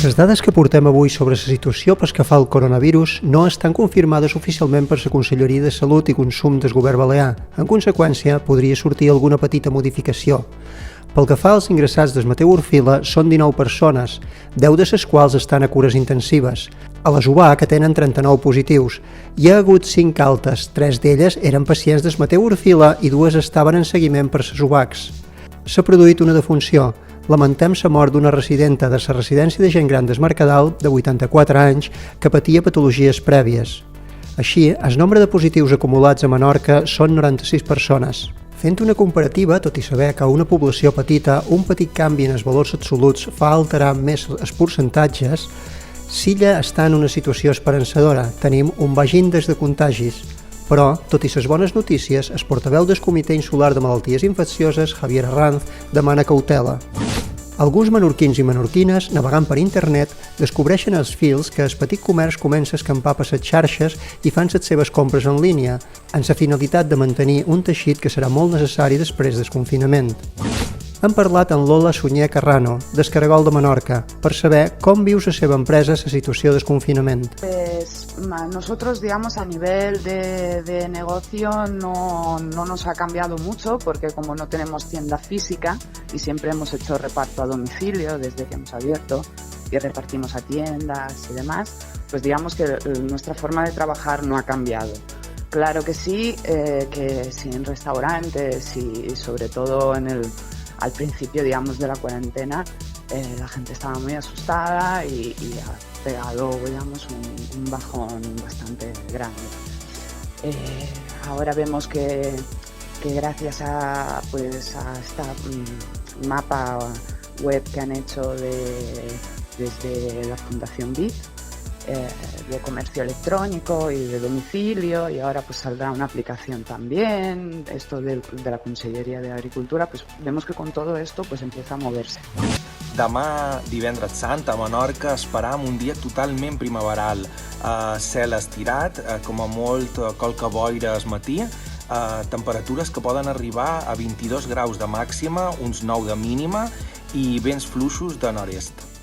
Les dades que portem avui sobre la situació pel que fa al coronavirus no estan confirmades oficialment per la Conselleria de Salut i Consum del Govern Balear. En conseqüència, podria sortir alguna petita modificació. Pel que fa als ingressats del Mateu Orfila, són 19 persones, 10 de les quals estan a cures intensives. A les UBA, que tenen 39 positius, hi ha hagut 5 altes, 3 d'elles eren pacients del Mateu Orfila i 2 estaven en seguiment per les UBACs. S'ha produït una defunció. Lamentem la mort d'una residenta de la residència de gent gran del Mercadal, de 84 anys, que patia patologies prèvies. Així, el nombre de positius acumulats a Menorca són 96 persones. Fent una comparativa, tot i saber que a una població petita un petit canvi en els valors absoluts fa alterar més els percentatges, Silla està en una situació esperançadora. Tenim un baix índex de contagis. Però, tot i les bones notícies, el portaveu del Comitè Insular de Malalties Infeccioses, Javier Arranz, demana cautela. Alguns menorquins i menorquines, navegant per internet, descobreixen els fils que el petit comerç comença a escampar per les xarxes i fan les seves compres en línia, amb la finalitat de mantenir un teixit que serà molt necessari després del confinament. Hem parlat amb Lola Sunyer Carrano, del Caragol de Menorca, per saber com viu la seva empresa la situació del confinament. Nosotros, digamos, a nivel de negocio no nos ha cambiado mucho porque como no tenemos tienda física y siempre hemos hecho reparto a domicilio desde que hemos abierto y repartimos a tiendas y demás, pues digamos que nuestra forma de trabajar no ha cambiado. Claro que sí en restaurantes y sobre todo al principio, digamos, de la cuarentena, la gente estaba muy asustada y ha pegado, digamos, un bajón bastante grande. Ahora vemos que gracias a esta mapa web que han hecho desde la Fundación BID, de comercio electrónico y de domicilio, y ahora pues saldrá una aplicación también, esto de la Conselleria de Agricultura, pues vemos que con todo esto pues empieza a moverse. Demà, divendres sant, a Menorca esperam un dia totalment primaveral. Cel estirat, com a molt qualque boira al matí, temperatures que poden arribar a 22 graus de màxima, uns 9 de mínima i vents fluixos de nord-est.